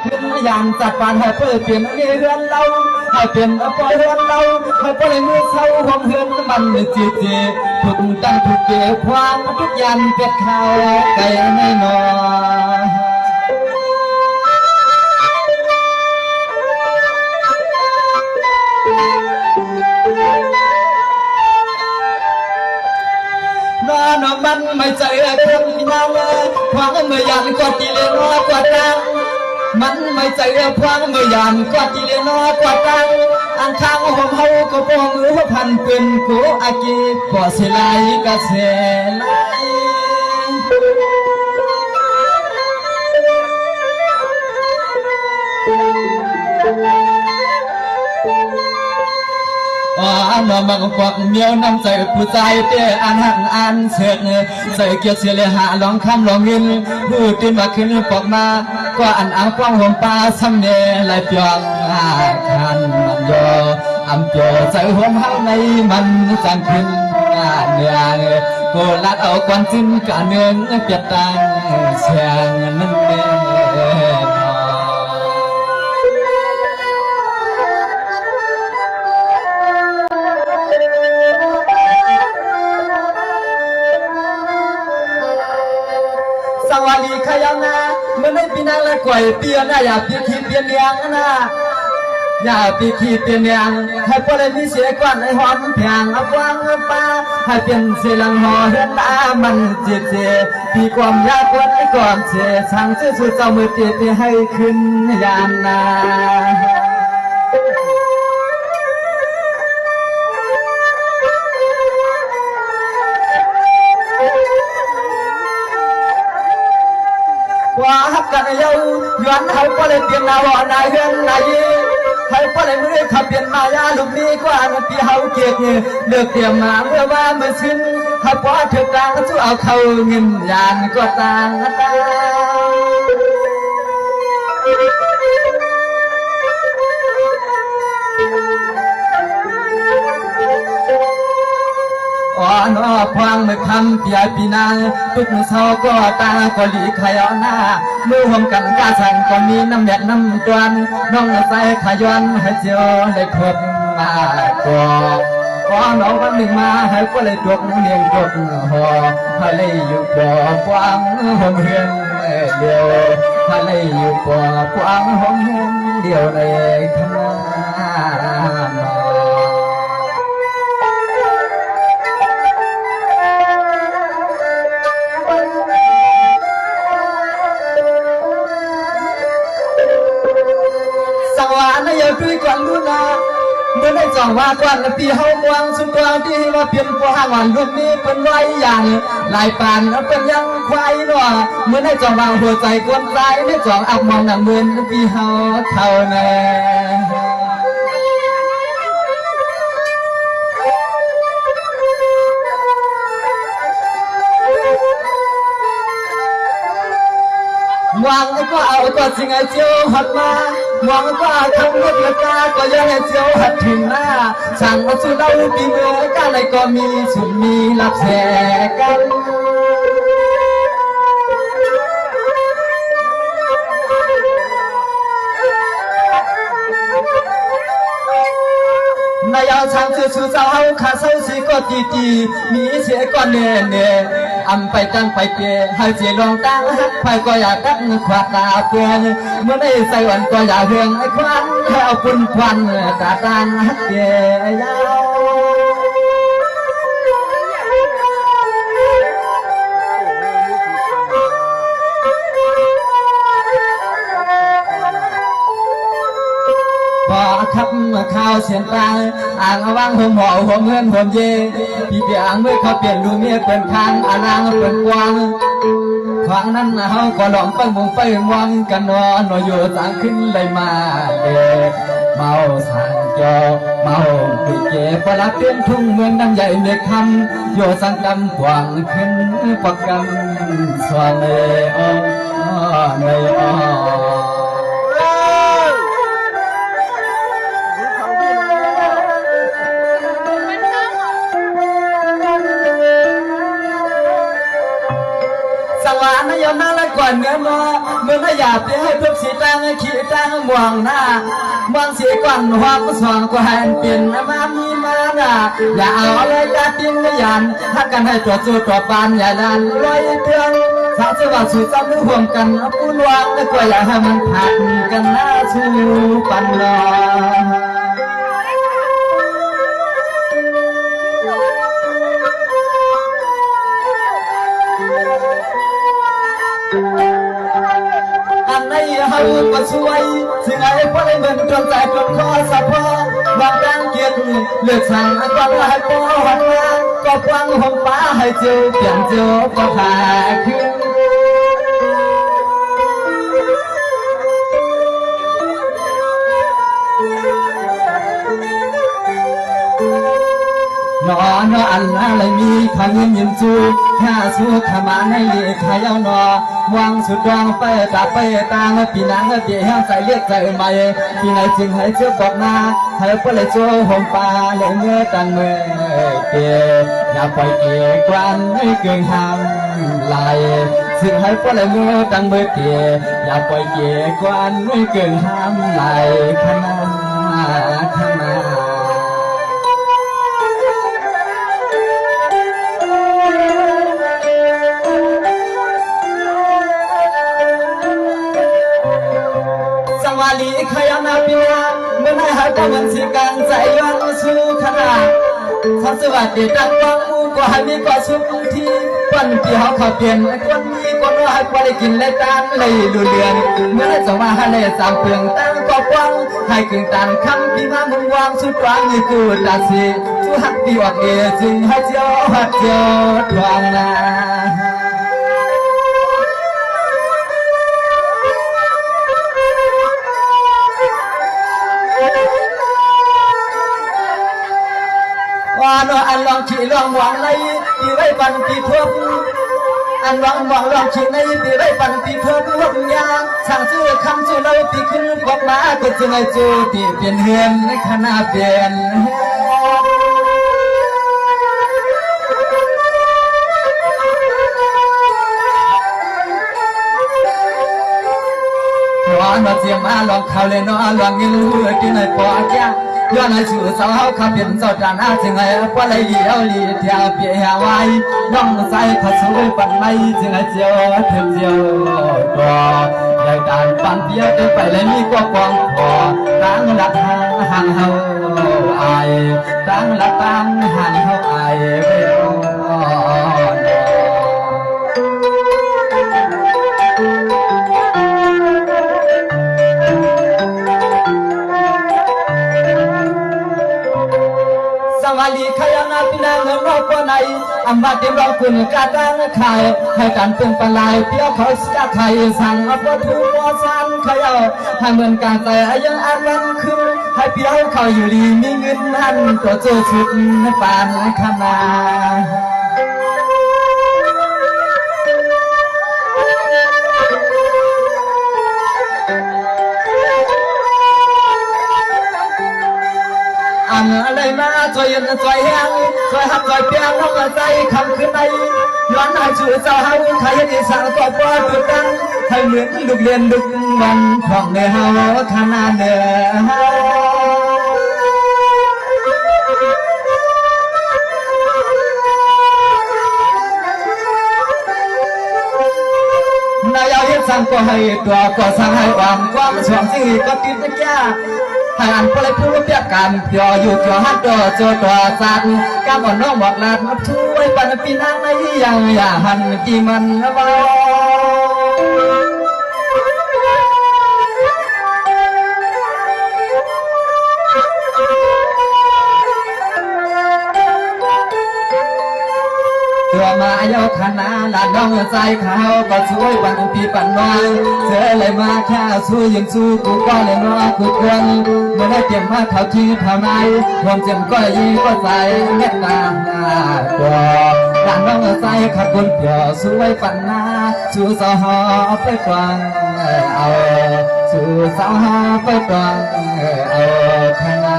ขึ้นยามจัดปานให้เพื่อเปลี่ยนเรือนเราให้เปลี่ยนปล่อยเรือนเราให้ปล่อยมือเศร้าห้องเฮือนมันจีจีทุกตั้งทุกเกี่ยวความทุกยันเป็ดข้าวไก่ไม่นอนมันไม่ใจคนนั่งความเมื่อยันก็ตีเลยน้อยกว่าตังมันไม่ใจความเมื่อยันก็ตีเลยน้อยกว่าตังอันข้างหัวเขาก็ปองมือพันเป็นกูอากีก็เสียไหลก็เสียไหลนอมังกวักเมียวน้ำใจผู้ใจเตี้ยอันหันอันเสกใส่เกียรติเสียเลยหาลองคำลองเงินผู้ตื่นมาขึ้นปอกมาก็อันอ่างกว้างหัวปลาซ้ำเนลายเปียกคันมันยออำเปียใจหัวเฮาในมันจังขึ้นเนื้อกูลัดเอาควันจิ้นกะเนื้อเปียตังเสียงนั่นเองสวัสดีขยังนะเมื่อในปีนังและก่อยเปียนะอย่าปีขี้เปียนเนียงนะอย่าปีขี้เปียนเนียงให้พอได้มีเสียก่อนให้หอมแผงเอากว้างป้าให้เป็นเสียงหอเห็นตามันเจ็บเจ็บปีความยากวันให้ก่อนเสียช่างชื่อสุดเจ้ามือเจ็บให้ขึ้นยานนาว่าฮักกันเยาย้อนให้พอได้เปลี่ยนนาวอนายเฮือนนายให้พอได้มือขับเปลี่ยนมายาลูกนี้กว่านั้นปีเฮาเกียกเลือกเตรียมมาเมื่อว่าเมื่อสิ้นให้พอเถิดกลางสู้เอาเข้าเงินยานก็ต่างตาอ๋อนอพวงไม่คำเปียปีนางทุกเศร้าก็ตาก็หลีขยอนหน้ามือห่วมกันกาสั่งก็มีน้ำแดดน้ำตวนน้องใส่ขย้อนให้เจียวได้พบมาก่อขอน้องวันหนึ่งมาให้ก็เลยจกเลี้ยงจกหอให้เลยอยู่บ่อพวงห่มเฮือนเดียวให้เลยอยู่บ่อพวงห่มเฮือนเดียวในคณะด้วยก่อนดูนาเมื่อได้จ่องว่าก่อนปีเฮามวงสุดกลางที่ว่าเปลี่ยนกว่าวันรุ่นนี้เป็นไว้อย่างลายปานเป็นยังควายหนอเมื่อได้จ่องวางหัวใจกวนใจได้จ่องอับมองหนังเมือนปีเฮาเท่านั้นวางก็เอาก็จริงไอ้เจ้าหัดมามองก็ทำลูกละกาก็ยังไอ้เจ้าหัดถึงหน้าช่างมาสู้เราปีเมื่อกันอะไรก็มีสุดมีรับแสกันนายเอาช่างชื่อสู้เจ้าเขาขาเศร้าสีก็ตีมีเสียก่อนเน่อำไปตั้งไปเกยให้เสียลองตั้งฮักไปก็อยากตั้งขวาตาเปลืองเมื่อได้ใส่วันก็อยากเฮืองไอ้ควันให้เอาปุ่นควันตาตั้งฮักเกยยาวพอขับข้าวเสียงกลางอ่างว่างหัวหมอหัวเงินหัวเย่พี่เปียงเมื่อเขาเปลี่ยนดูเมียเป็นทางอ่างเป็นกวางฟังนั้นเขาก็หลอมไปมุงไปมองกันนอนอยู่ต่างขึ้นเลยมาเด็กเมาสังจอเมาติเก็บประดับเตี้ยนทุ่งเมืองน้ำใหญ่เด็กคำโยสังกำกวางขึ้นประกันสว่างเลยอ๋อเลยอ๋อ สวรรค์ยามนั้นละก่อนเงินมา มื่ออยากเปลี่ยนทุกสีตั้งขี้ตั้งมองหน้ามองสีก่อนหัวก็สว่างก็แหนเปลี่ยนมามีมาหน้าอย่าเอาเลยจะติ้งไม่ยันถ้ากันให้ตัวจูตัวปานอย่าดันลอยเตือนสาวสวัสดิ์สู่จำนึกห่วงกันปูนวางแล้วก็อย่าให้มันผัดกันหน้าชูปันลอยอันไหนเฮาก็ช่วยสิ่งไหนพอได้เงินจนใจจนคอสะพอวางการเกียรติเลือกสั่งอันความให้พอหันมาก็ฟังห้องป้าให้เจียวเปลี่ยนเจียวก็หาขึ้นนอนอันอะไรมีข้าเงินยินจูข้าสู้ขมาในขายเอานอวางสุดดวงไปตาไปตาปีนังเบี้ยใจเลือดใจใหม่ปีไหนจึงให้เจ้าบอกนาให้เพื่อเลยโจ้หงปลาเลยเมื่อตังเมื่อเกี่ยอย่าปล่อยเกี่ยกวนให้เกินห้ามลายซึ่งให้เพื่อเลยเมื่อตังเมื่อเกี่ยอย่าปล่อยเกี่ยกวนให้เกินห้ามลายขนาขนาวาลีขยันนาปีนาเมื่อไหร่หาก็มันสิกันใจย้อนสู้ขนาดทำสวัสดีดังวังมูก็ให้มีก็สุขทีวันที่เขาเขาเปลี่ยนคนมีคนว่าให้พอได้กินและตานเลยดูเดือนเมื่อไหร่จะมาให้เลยสามเพียงตั้งก็กว้างให้กึ่งตันคำที่มามึงวางสุดวางนี่กูตัดสิชูหักปีออกเอจึงให้เจ้าหักเจ้าทวงนาว่าโนอันลองขี่ลองหวังในตีไว้ปันตีทุบอันลองหวังลองขี่ในตีไว้ปันตีทุบหกยางสั่งซื้อคำซื้อเราตีขึ้นกบมาก็จะไงจูตีเปลี่ยนเฮือนในขณะเปลี่ยนนอนมาเจียมมาลองเขาเลยนอนลองเงินหัวกินในปอดแก่ย้อนให้สู่สาวเขาเปลี่ยนเจ้าจานอาจึงไงเพราะไรเลี้ยวลีเที่ยวเปียไว้น้องใส่ขัดสู้ปันไม่จึงไงเจียวเทียมเจียวตัวใหญ่การปันเปียได้ไปเลยมีกว่ากองพอตั้งหลักห่างเฮาอายตั้งหลักตั้งห่างเฮาอายเวรวาลีขยันนาปีนาเงินนอกปนัยอัมบาเตมเราคุณกาตังขายให้การเป็นปลายเปี้ยวเขาจะไทยสั่งอัปทุมอสันขยาให้เหมือนการแต่ยังอันนั้นคือให้เปี้ยวเขาอยู่ดีมีเงินหันตัวโจชุดปานขนาอันอะไรมาจอยยันจอยแห้งจอยหักจอยเปียงห้องใจคำขึ้นในย้อนให้ชื่อเจ้าเฮาไทยที่สั่งก็ปอดดุดังให้เหมือนลูกเรียนดุมันของเนื้อเฮาขนาดเนื้อนายเอาเฮ็ดสั่งก็ให้ตัวก็สั่งให้วางความสว่างสิ่งก็ติดตะแก่ให้อันพลายผู้เปียกกันเปียอยู่เกี่ยวหัดตัวโจตัวสัตว์การอ่อนน้องบอกลาดมาช่วยปันปีนังในยังอย่าหันที่มันเบาตัวมาเยาขนาลาน้องใจเขาก็ช่วยปันปีปันน้อยเธอเลยมาแค่สู้ยังสู้กูก็เลยน้อยกูควรเมื่อได้เตรียมมาเขาที่เท่าไหนความเจ็บก็ยิ่งก็ใส่เม็ดตาตัวลาน้องใจขับคนเปี่ยวช่วยปันหน้าสู้สาวหอไปกวางเอาสู้สาวหอไปกวางเอาขนา